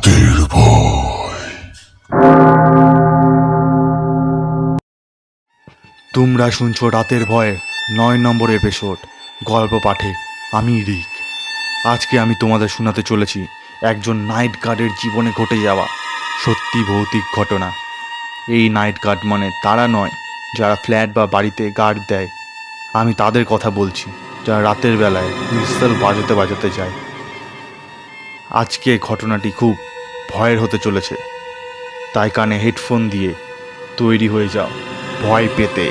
রাতের ভয়। তোমরা শুনছো রাতের ভয়ে 9 নম্বর এপিসোড। গল্প পাঠে আমি রিক। আজকে আমি তোমাদের শোনাতে চলেছি একজন নাইট গার্ডের জীবনে ঘটে যাওয়া সত্যি ভৌতিক ঘটনা। এই নাইট গার্ড মানে তারা নয় যারা ফ্ল্যাট বা বাড়িতে গার্ড দেয়। আমি তাদের কথা বলছি যারা রাতের বেলায় হুইসেল বাজাতে বাজাতে যায়। আজকে ঘটনাটি খুব ভয়ের হতে চলেছে, তাই কানে হেডফোন দিয়ে তৈরি হয়ে যাও ভয় পেতে।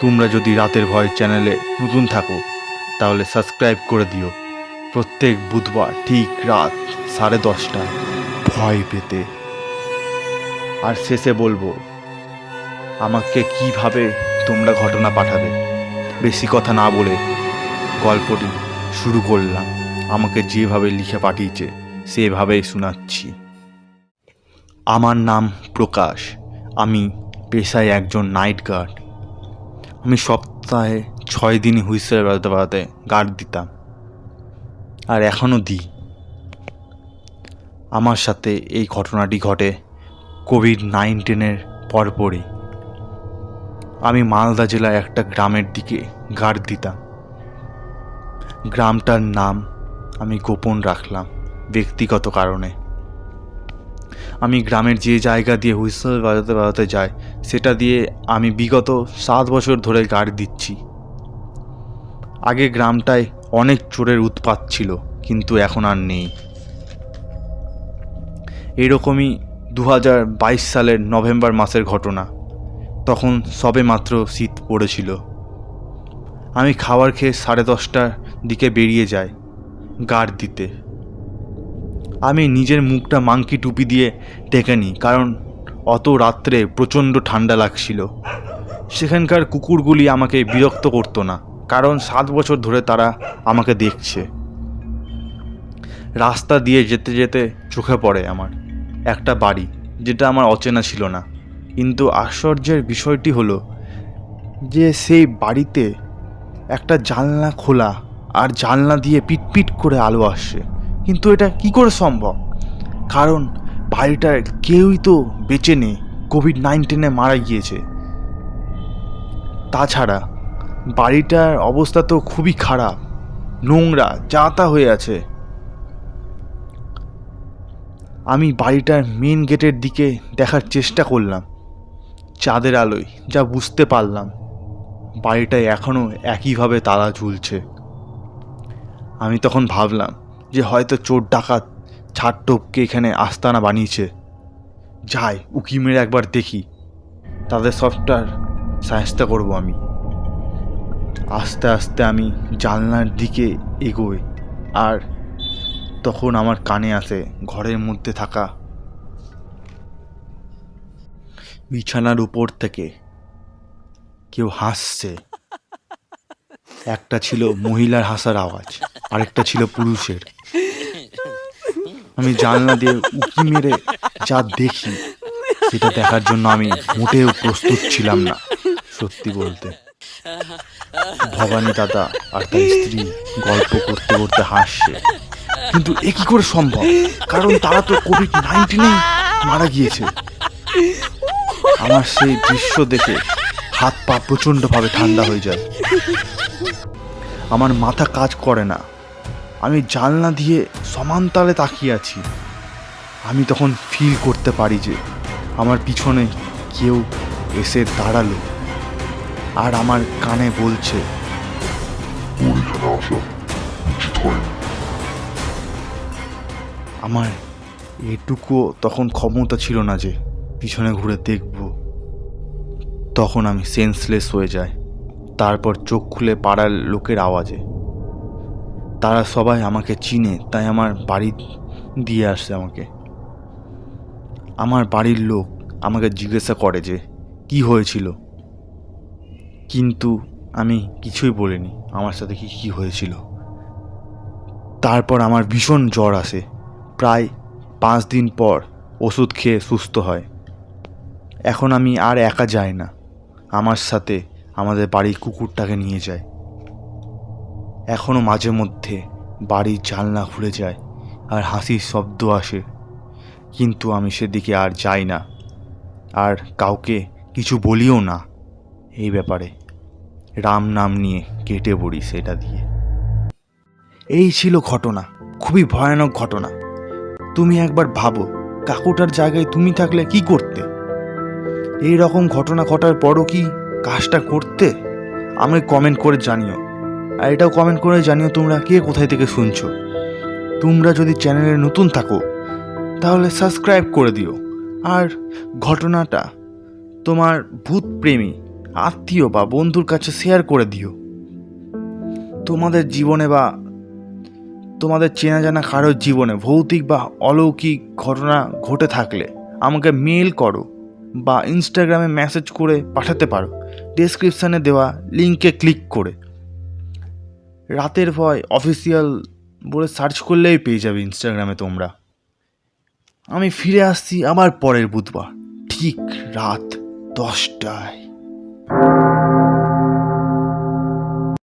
তোমরা যদি রাতের ভয় চ্যানেলে নতুন থাকো তাহলে সাবস্ক্রাইব করে দিও। প্রত্যেক বুধবার ঠিক রাত 10:30টায় ভয় পেতে। আর শেষে বলবো আমাকে কিভাবে তোমরা ঘটনা পাঠাবে। বেশি কথা না বলে গল্পটি শুরু করলাম। আমাকে যেভাবে লিখে পাঠিয়েছে সেভাবেই শোনাচ্ছি। আমার নাম প্রকাশ। আমি পেশায় একজন নাইট গার্ড। আমি সপ্তাহে 6 দিনই হুইসেল বাজাতে বাজাতে গার্ড দিতাম, আর এখনও দিই। আমার সাথে এই ঘটনাটি ঘটে কোভিড-19 পরপরই। আমি মালদা জেলার একটা গ্রামের দিকে গার্ড দিতাম। গ্রামটার নাম আমি গোপন রাখলাম ব্যক্তিগত কারণে। আমি গ্রামের যে জায়গা দিয়ে হুইসেল বাজাতে বাজাতে যাই সেটা দিয়ে আমি বিগত 7 বছর ধরে গার্ড দিচ্ছি। আগে গ্রামটায় অনেক চোরের উৎপাত ছিল, কিন্তু এখন আর নেই। এরকমই 2022 সালের নভেম্বর মাসের ঘটনা। তখন সবে মাত্র শীত পড়েছিল। আমি খাবার খেয়ে 10:30টার দিকে বেরিয়ে যাই গার্ড দিতে। আমি নিজের মুখটা মাংকি টুপি দিয়ে ঢেকে নিই, কারণ অত রাত্রে প্রচণ্ড ঠান্ডা লাগছিল। সেখানকার কুকুরগুলি আমাকে বিরক্ত করতো না, কারণ 7 বছর ধরে তারা আমাকে দেখছে। রাস্তা দিয়ে যেতে যেতে চোখে পড়ে আমার একটা বাড়ি, যেটা আমার অচেনা ছিল না। কিন্তু আশ্চর্যের বিষয়টি হলো যে সেই বাড়িতে একটা জানলা খোলা, আর জানলা দিয়ে পিটপিট করে আলো আসছে। কিন্তু এটা কি করে সম্ভব? কারণ বাড়িটার কেউই তো বেঁচে নেই, কোভিড-19 মারা গিয়েছে। তাছাড়া বাড়িটার অবস্থা তো খুবই খারাপ, নোংরা যা তা হয়ে আছে। আমি বাড়িটার মেন গেটের দিকে দেখার চেষ্টা করলাম চাঁদের আলোয়, যা বুঝতে পারলাম বাড়িটায় এখনও একইভাবে তালা ঝুলছে। আমি তখন ভাবলাম যে হয়তো চোর ডাকাত ছাদ টপকে এখানে আস্তানা বানিয়েছে। যাই উকি মেরে একবার দেখি, তাদের সবটার সাহায্য করব আমি। আস্তে আস্তে আমি জানলার দিকে এগোই, আর তখন আমার কানে আসে ঘরের মধ্যে থাকা বিছানার উপর থেকে কেউ হাসছে। একটা ছিল মহিলার হাসার আওয়াজ, আরেকটা ছিল পুরুষের। আমি জানলা দিয়ে উকি মেরে যা দেখি সেটা দেখার জন্য আমি মোটেও প্রস্তুত ছিলাম না। সত্যি বলতে, ভবানী দাদা আর তার স্ত্রী গল্প করতে করতে হাসছে। কিন্তু এ কি করে সম্ভব? কারণ তারা তো কোভিড-19 মারা গিয়েছে। আমার সেই দৃশ্য দেখে হাত পা প্রচণ্ডভাবে ঠান্ডা হয়ে যায়। আমার মাথা কাজ করে না। আমি জানলা দিয়ে সমানতালে তাকিয়ে আছি। আমি তখন ফিল করতে পারি যে আমার পিছনে কেউ এসে দাঁড়ালো, আর আমার কানে বলছে, ওর এখানে আসা উচিত হয়নি। আমার এটুকুও তখন ক্ষমতা ছিল না যে পিছনে ঘুরে দেখব। তখন আমি সেন্সলেস হয়ে যাই। তারপর চোখ খুলে পাড়ার লোকের আওয়াজে। তারা সবাই আমাকে চিনে, তাই আমার বাড়ি দিয়ে আসে আমাকে। আমার বাড়ির লোক আমাকে জিজ্ঞাসা করে যে কি হয়েছিল, কিন্তু আমি কিছুই বলিনি আমার সাথে কি কি হয়েছিল। তারপর আমার ভীষণ জ্বর আসে। প্রায় 5 দিন পর ওষুধ খেয়ে সুস্থ হয়। এখন আমি আর একা যাই না, আমার সাথে আমাদের বাড়ির কুকুরটাকে নিয়ে যায়। এখনও মাঝে মধ্যে বাড়ির জানলা খুলে যায় আর হাসির শব্দ আসে কিন্তু আমি সেদিকে আর যাই না, আর কাউকে কিছু বলিও না এই ব্যাপারে। রাম নাম নিয়ে কেটে পড়ি সেটা দিয়ে। এই ছিল ঘটনা, খুবই ভয়ানক ঘটনা। তুমি একবার ভাবো, কাকুটার জায়গায় তুমি থাকলে কি করতে? এই রকম ঘটনা ঘটার পরও কি কাজটা করতে? আমাকে কমেন্ট করে জানিও। আর এটাও কমেন্ট করে জানিও তোমরা কে কোথায় থেকে শুনছো। তোমরা যদি চ্যানেলে নতুন থাকো তাহলে সাবস্ক্রাইব করে দিও। আর ঘটনাটা তোমার ভূতপ্রেমী আত্মীয় বা বন্ধুর কাছে শেয়ার করে দিও। তোমাদের জীবনে বা তোমাদের চেনা জানা কারোর জীবনে ভৌতিক বা অলৌকিক ঘটনা ঘটে থাকলে আমাকে মেল করো বা ইনস্টাগ্রামে মেসেজ করে পাঠাতে পারো, ডেসক্রিপশানে দেওয়া লিঙ্কে ক্লিক করে। রাতের ভয় অফিসিয়াল বলে সার্চ করলেই পেয়ে যাবে ইনস্টাগ্রামে তোমরা। আমি ফিরে আসছি আবার পরের বুধবার ঠিক রাত 10টায়।